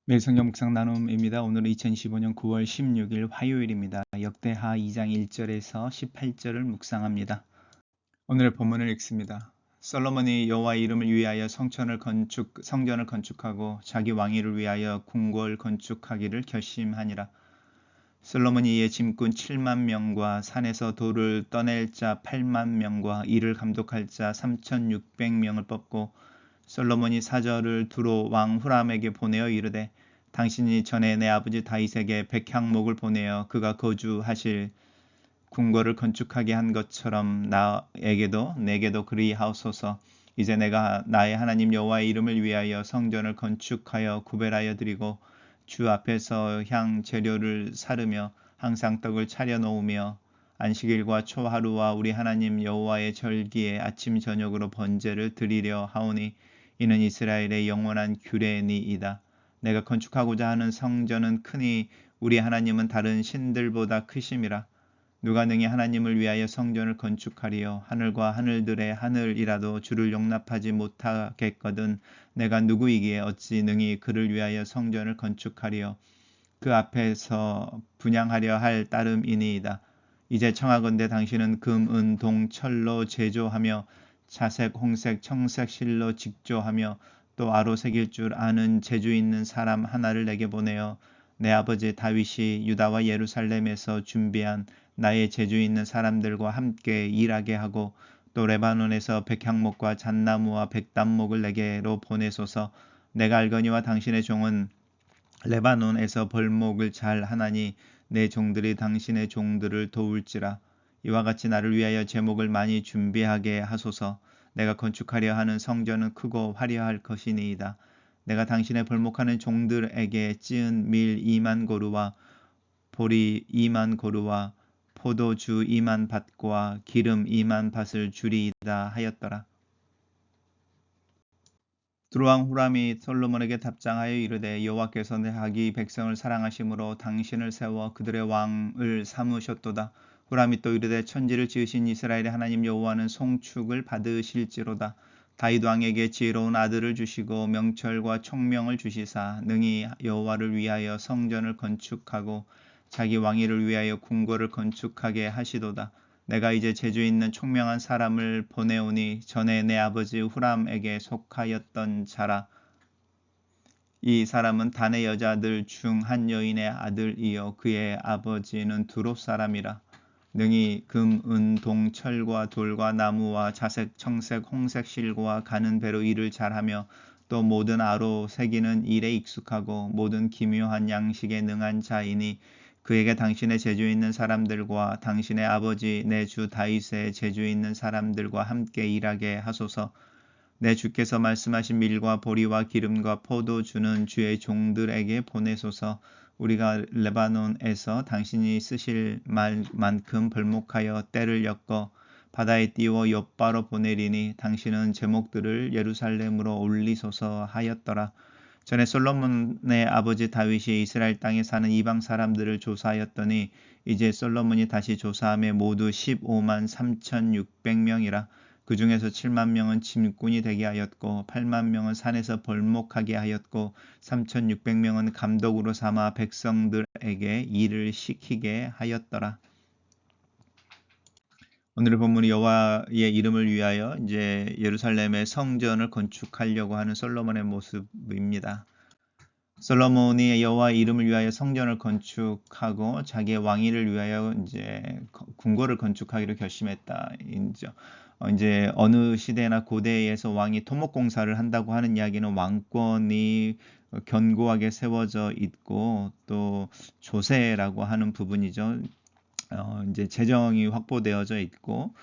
매일 성경 묵상 나눔입니다. 오늘은 2025년 9월 16일 화요일입니다. 역대하 2장 1절에서 18절을 묵상합니다. 오늘의 본문을 읽습니다. 솔로몬이 여호와의 이름을 위하여 성전을 건축하고 자기 왕위를 위하여 궁궐 건축하기를 결심하니라. 솔로몬이 이에 짐꾼 7만 명과 산에서 돌을 떠낼 자 8만 명과 이를 감독할 자 3,600명을 뽑고 솔로몬이 사절을 두로 왕 후람에게 보내어 이르되 당신이 전에 내 아버지 다윗에게 백향목을 보내어 그가 거주하실 궁궐을 건축하게 한 것처럼 내게도 그리하옵소서. 이제 내가 나의 하나님 여호와의 이름을 위하여 성전을 건축하여 구별하여 드리고 주 앞에서 향 재료를 사르며 항상 떡을 차려 놓으며 안식일과 초하루와 우리 하나님 여호와의 절기에 아침 저녁으로 번제를 드리려 하오니 이는 이스라엘의 영원한 규례니이다. 내가 건축하고자 하는 성전은 크니 우리 하나님은 다른 신들보다 크심이라. 누가 능히 하나님을 위하여 성전을 건축하리요. 하늘과 하늘들의 하늘이라도 주를 용납하지 못하겠거든 내가 누구이기에 어찌 능히 그를 위하여 성전을 건축하리요. 그 앞에서 분향하려 할 따름이니이다. 이제 청하건대 당신은 금, 은, 동, 철로 제조하며 자색, 홍색, 청색 실로 직조하며 또 아로 새길 줄 아는 재주 있는 사람 하나를 내게 보내어 내 아버지 다윗이 유다와 예루살렘에서 준비한 나의 재주 있는 사람들과 함께 일하게 하고 또 레바논에서 백향목과 잣나무와 백단목을 내게로 보내소서. 내가 알거니와 당신의 종은 레바논에서 벌목을 잘 하나니 내 종들이 당신의 종들을 도울지라. 이와 같이 나를 위하여 제목을 많이 준비하게 하소서. 내가 건축하려 하는 성전은 크고 화려할 것이니이다. 내가 당신의 벌목하는 종들에게 찌은 밀 2만 고루와 보리 2만 고루와 포도주 2만 밭과 기름 2만 밭을 주리이다 하였더라. 두로왕 후람이 솔로몬에게 답장하여 이르되 여호와께서 자기 백성을 사랑하심으로 당신을 세워 그들의 왕을 삼으셨도다. 후람이 또 이르되 천지를 지으신 이스라엘의 하나님 여호와는 송축을 받으실지로다. 다윗 왕에게 지혜로운 아들을 주시고 명철과 총명을 주시사 능히 여호와를 위하여 성전을 건축하고 자기 왕위를 위하여 궁궐을 건축하게 하시도다. 내가 이제 재주 있는 총명한 사람을 보내오니 전에 내 아버지 후람에게 속하였던 자라. 이 사람은 단의 여자들 중 한 여인의 아들이요 그의 아버지는 두롯 사람이라. 능히 금, 은, 동, 철과 돌과 나무와 자색, 청색, 홍색 실과 가는 배로 일을 잘하며 또 모든 아로 새기는 일에 익숙하고 모든 기묘한 양식에 능한 자이니 그에게 당신의 재주 있는 사람들과 당신의 아버지 내 주 다윗의 재주 있는 사람들과 함께 일하게 하소서. 내 주께서 말씀하신 밀과 보리와 기름과 포도주는 주의 종들에게 보내소서. 우리가 레바논에서 당신이 쓰실 말만큼 벌목하여 때를 엮어 바다에 띄워 엿바로 보내리니 당신은 제목들을 예루살렘으로 올리소서 하였더라. 전에 솔로몬의 아버지 다윗이 이스라엘 땅에 사는 이방 사람들을 조사하였더니 이제 솔로몬이 다시 조사함에 모두 15만 3,600명이라. 그 중에서 7만 명은 짐꾼이 되게 하였고 8만 명은 산에서 벌목하게 하였고 3,600명은 감독으로 삼아 백성들에게 일을 시키게 하였더라. 오늘의 본문이 여호와의 이름을 위하여 이제 예루살렘의 성전을 건축하려고 하는 솔로몬의 모습입니다. 솔로몬이 여호와의 이름을 위하여 성전을 건축하고 자기의 왕위를 위하여 이제 궁궐을 건축하기로 결심했다. 이제 어느 시대나 고대에서 왕이 토목공사를 한다고 하는 이야기는 왕권이 견고하게 세워져 있고 또 조세라고 하는 부분이죠. 이제 재정이 확보되어져 있고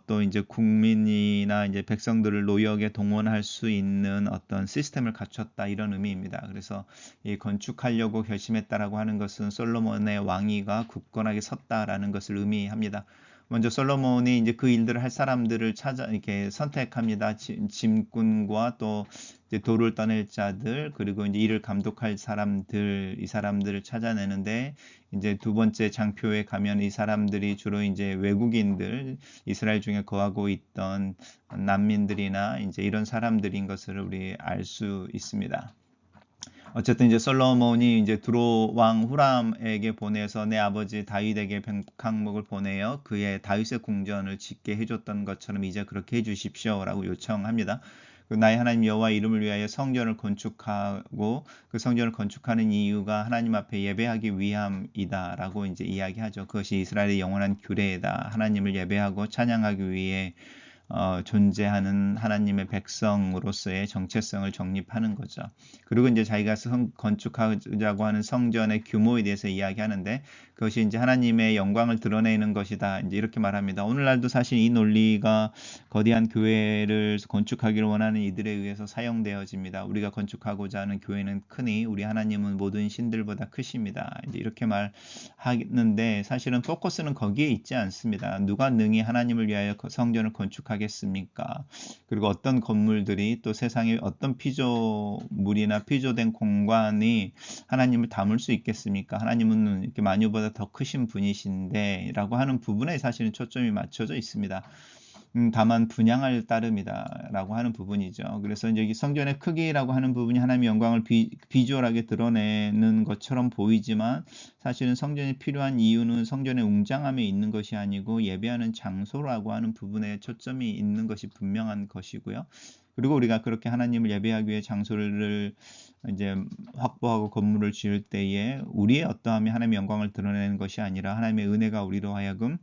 또 이제 국민이나 이제 백성들을 노역에 동원할 수 있는 어떤 시스템을 갖췄다 이런 의미입니다. 그래서 이 건축하려고 결심했다라고 하는 것은 솔로몬의 왕위가 굳건하게 섰다라는 것을 의미합니다. 먼저 솔로몬이 이제 그 일들을 할 사람들을 이렇게 선택합니다. 짐꾼과 또 이제 돌을 떠낼 자들 그리고 이제 일을 감독할 사람들 이 사람들을 찾아내는데 이제 두 번째 장표에 가면 이 사람들이 주로 이제 외국인들 이스라엘 중에 거하고 있던 난민들이나 이제 이런 사람들인 것을 우리 알 수 있습니다. 어쨌든 이제 솔로몬이 이제 두로 왕 후람에게 보내서 내 아버지 다윗에게 백항목을 보내어 그의 다윗의 궁전을 짓게 해줬던 것처럼 이제 그렇게 해주십시오라고 요청합니다. 그 나의 하나님 여호와 이름을 위하여 성전을 건축하고 그 성전을 건축하는 이유가 하나님 앞에 예배하기 위함이다라고 이제 이야기하죠. 그것이 이스라엘의 영원한 규례이다. 하나님을 예배하고 찬양하기 위해 존재하는 하나님의 백성으로서의 정체성을 정립하는 거죠. 그리고 이제 자기가 건축하자고 하는 성전의 규모에 대해서 이야기하는데 그것이 이제 하나님의 영광을 드러내는 것이다. 이제 이렇게 말합니다. 오늘날도 사실 이 논리가 거대한 교회를 건축하기를 원하는 이들에 의해서 사용되어집니다. 우리가 건축하고자 하는 교회는 크니 우리 하나님은 모든 신들보다 크십니다. 이제 이렇게 말하는데 사실은 포커스는 거기에 있지 않습니다. 누가 능히 하나님을 위하여 성전을 건축하겠습니까? 그리고 어떤 건물들이 또 세상에 어떤 피조물이나 피조된 공간이 하나님을 담을 수 있겠습니까? 하나님은 이렇게 만유보다 더 크신 분이신데 라고 하는 부분에 사실은 초점이 맞춰져 있습니다. 다만 분양할 따름이다 라고 하는 부분이죠. 그래서 이제 성전의 크기라고 하는 부분이 하나님의 영광을 비주얼하게 드러내는 것처럼 보이지만 사실은 성전이 필요한 이유는 성전의 웅장함에 있는 것이 아니고 예배하는 장소라고 하는 부분에 초점이 있는 것이 분명한 것이고요. 그리고 우리가 그렇게 하나님을 예배하기 위해 장소를 이제 확보하고 건물을 지을 때에 우리의 어떠함이 하나님의 영광을 드러내는 것이 아니라 하나님의 은혜가 우리로 하여금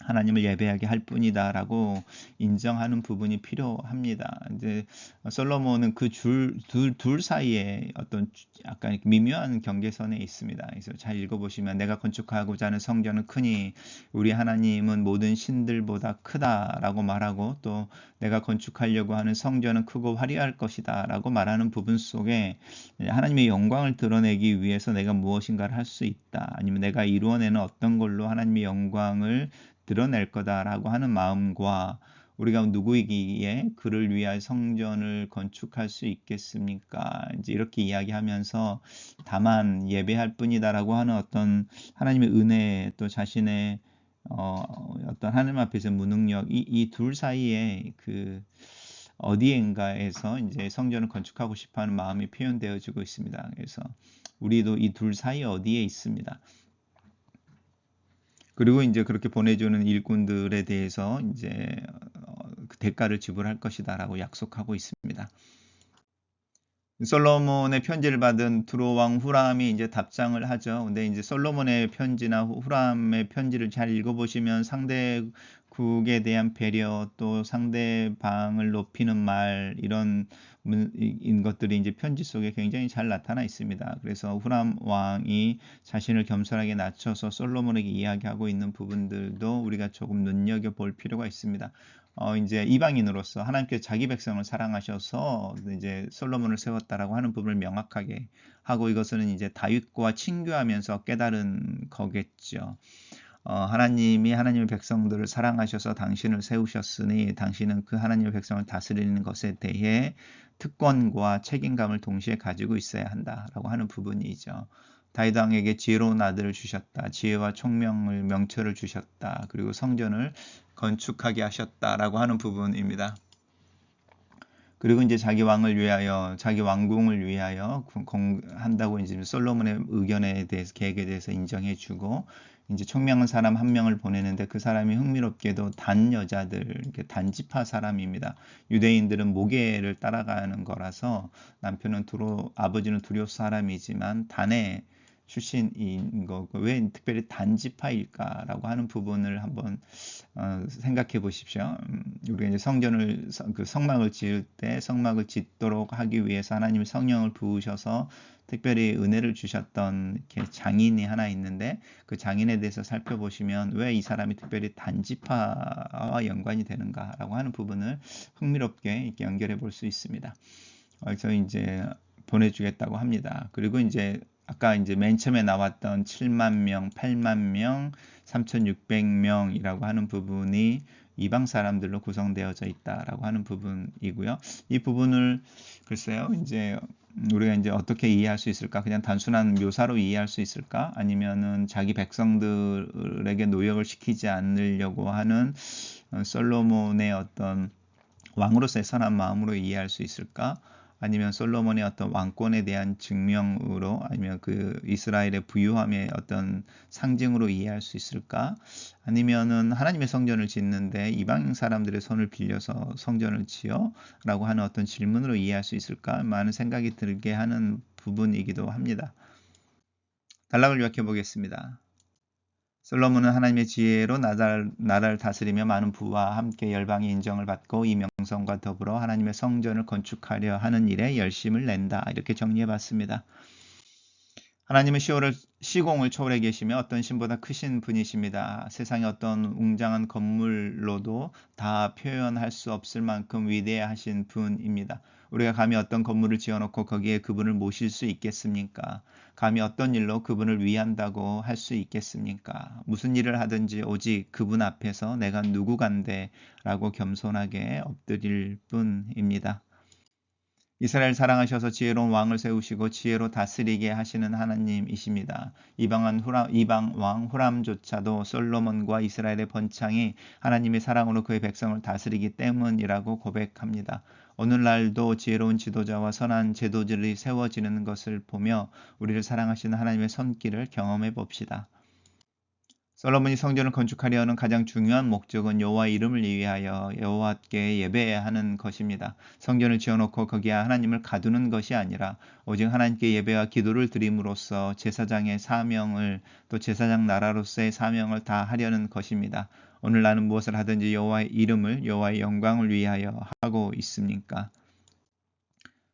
하나님을 예배하게 할 뿐이다라고 인정하는 부분이 필요합니다. 이제 솔로몬은 그 둘 사이에 어떤 약간 미묘한 경계선에 있습니다. 그래서 잘 읽어보시면 내가 건축하고자 하는 성전은 크니 우리 하나님은 모든 신들보다 크다라고 말하고 또 내가 건축하려고 하는 성전은 크고 화려할 것이다라고 말하는 부분 속에 하나님의 영광을 드러내기 위해서 내가 무엇인가를 할 수 있다. 아니면 내가 이루어내는 어떤 걸로 하나님의 영광을 드러낼 거다라고 하는 마음과 우리가 누구이기에 그를 위하여 성전을 건축할 수 있겠습니까? 이제 이렇게 이야기하면서 다만 예배할 뿐이다라고 하는 어떤 하나님의 은혜 또 자신의 어떤 하나님 앞에서 무능력 이 둘 사이에 그 어디엔가에서 이제 성전을 건축하고 싶어하는 마음이 표현되어지고 있습니다. 그래서 우리도 이 둘 사이 어디에 있습니다. 그리고 이제 그렇게 보내주는 일꾼들에 대해서 이제 그 대가를 지불할 것이다라고 약속하고 있습니다. 솔로몬의 편지를 받은 두로 왕 후람이 이제 답장을 하죠. 근데 이제 솔로몬의 편지나 후람의 편지를 잘 읽어보시면 상대국에 대한 배려 또 상대방을 높이는 말 이런 것들이 이제 편지 속에 굉장히 잘 나타나 있습니다. 그래서 후람 왕이 자신을 겸손하게 낮춰서 솔로몬에게 이야기하고 있는 부분들도 우리가 조금 눈여겨 볼 필요가 있습니다. 이제 이방인으로서 하나님께서 자기 백성을 사랑하셔서 이제 솔로몬을 세웠다라고 하는 부분을 명확하게 하고 이것은 이제 다윗과 친교하면서 깨달은 거겠죠. 하나님이 하나님의 백성들을 사랑하셔서 당신을 세우셨으니 당신은 그 하나님의 백성을 다스리는 것에 대해 특권과 책임감을 동시에 가지고 있어야 한다라고 하는 부분이죠. 다윗 왕에게 지혜로운 아들을 주셨다. 지혜와 총명을 명철을 주셨다. 그리고 성전을 건축하게 하셨다라고 하는 부분입니다. 그리고 이제 자기 왕을 위하여, 자기 왕궁을 위하여 한다고 이제 솔로몬의 의견에 대해서, 계획에 대해서 인정해주고, 이제 총명한 사람 한 명을 보내는데 그 사람이 흥미롭게도 단 여자들, 이렇게 단지파 사람입니다. 유대인들은 모계를 따라가는 거라서 남편은 아버지는 두려 사람이지만 단의 출신인 거고 왜 특별히 단지파일까라고 하는 부분을 한번 생각해 보십시오. 우리가 이제 성막을 지을 때 성막을 짓도록 하기 위해서 하나님이 성령을 부으셔서 특별히 은혜를 주셨던 이렇게 장인이 하나 있는데 그 장인에 대해서 살펴보시면 왜 이 사람이 특별히 단지파와 연관이 되는가라고 하는 부분을 흥미롭게 이렇게 연결해 볼 수 있습니다. 그래서 이제 보내주겠다고 합니다. 그리고 이제 아까 이제 맨 처음에 나왔던 7만 명, 8만 명, 3,600명이라고 하는 부분이 이방 사람들로 구성되어져 있다라고 하는 부분이고요. 이 부분을 글쎄요, 이제 우리가 이제 어떻게 이해할 수 있을까? 그냥 단순한 묘사로 이해할 수 있을까? 아니면은 자기 백성들에게 노역을 시키지 않으려고 하는 솔로몬의 어떤 왕으로서의 선한 마음으로 이해할 수 있을까? 아니면 솔로몬의 어떤 왕권에 대한 증명으로, 아니면 그 이스라엘의 부유함의 어떤 상징으로 이해할 수 있을까? 아니면은 하나님의 성전을 짓는데 이방 사람들의 손을 빌려서 성전을 지어? 라고 하는 어떤 질문으로 이해할 수 있을까? 많은 생각이 들게 하는 부분이기도 합니다. 단락을 요약해 보겠습니다. 솔로몬은 하나님의 지혜로 나라를 다스리며 많은 부와 함께 열방의 인정을 받고 이 명성과 더불어 하나님의 성전을 건축하려 하는 일에 열심을 낸다. 이렇게 정리해 봤습니다. 하나님은 시공을 초월해 계시며 어떤 신보다 크신 분이십니다. 세상의 어떤 웅장한 건물로도 다 표현할 수 없을 만큼 위대하신 분입니다. 우리가 감히 어떤 건물을 지어놓고 거기에 그분을 모실 수 있겠습니까? 감히 어떤 일로 그분을 위한다고 할 수 있겠습니까? 무슨 일을 하든지 오직 그분 앞에서 내가 누구간데 라고 겸손하게 엎드릴 뿐입니다. 이스라엘 사랑하셔서 지혜로운 왕을 세우시고 지혜로 다스리게 하시는 하나님이십니다. 이방 왕 후람조차도 솔로몬과 이스라엘의 번창이 하나님의 사랑으로 그의 백성을 다스리기 때문이라고 고백합니다. 오늘날도 지혜로운 지도자와 선한 제도들이 세워지는 것을 보며 우리를 사랑하시는 하나님의 손길을 경험해 봅시다. 솔로몬이 성전을 건축하려 하는 가장 중요한 목적은 여호와의 이름을 위하여 여호와께 예배해야 하는 것입니다. 성전을 지어놓고 거기에 하나님을 가두는 것이 아니라 오직 하나님께 예배와 기도를 드림으로써 제사장의 사명을, 또 제사장 나라로서의 사명을 다 하려는 것입니다. 오늘 나는 무엇을 하든지 여호와의 이름을, 여호와의 영광을 위하여 하고 있습니까?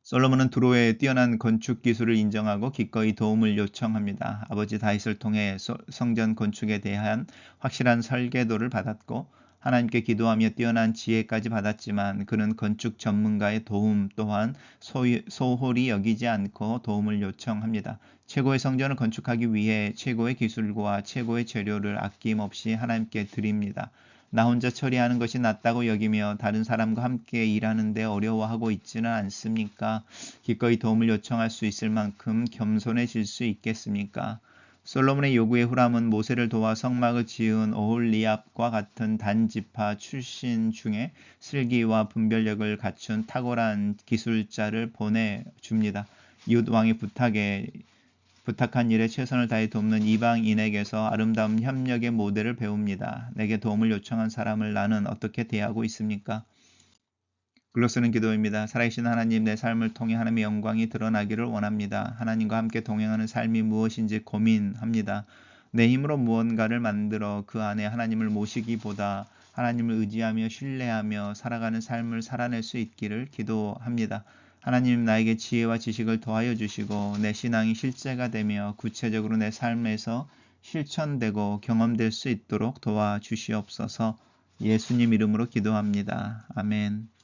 솔로몬은 두로의 뛰어난 건축 기술을 인정하고 기꺼이 도움을 요청합니다. 아버지 다윗을 통해 성전 건축에 대한 확실한 설계도를 받았고 하나님께 기도하며 뛰어난 지혜까지 받았지만 그는 건축 전문가의 도움 또한 소홀히 여기지 않고 도움을 요청합니다. 최고의 성전을 건축하기 위해 최고의 기술과 최고의 재료를 아낌없이 하나님께 드립니다. 나 혼자 처리하는 것이 낫다고 여기며 다른 사람과 함께 일하는데 어려워하고 있지는 않습니까? 기꺼이 도움을 요청할 수 있을 만큼 겸손해질 수 있겠습니까? 솔로몬의 요구에 후람은 모세를 도와 성막을 지은 오홀리압과 같은 단지파 출신 중에 슬기와 분별력을 갖춘 탁월한 기술자를 보내줍니다. 이웃 왕의 부탁한 일에 최선을 다해 돕는 이방인에게서 아름다운 협력의 모델을 배웁니다. 내게 도움을 요청한 사람을 나는 어떻게 대하고 있습니까? 글로 쓰는 기도입니다. 살아계신 하나님, 내 삶을 통해 하나님의 영광이 드러나기를 원합니다. 하나님과 함께 동행하는 삶이 무엇인지 고민합니다. 내 힘으로 무언가를 만들어 그 안에 하나님을 모시기보다 하나님을 의지하며 신뢰하며 살아가는 삶을 살아낼 수 있기를 기도합니다. 하나님, 나에게 지혜와 지식을 더하여 주시고 내 신앙이 실제가 되며 구체적으로 내 삶에서 실천되고 경험될 수 있도록 도와주시옵소서. 예수님 이름으로 기도합니다. 아멘.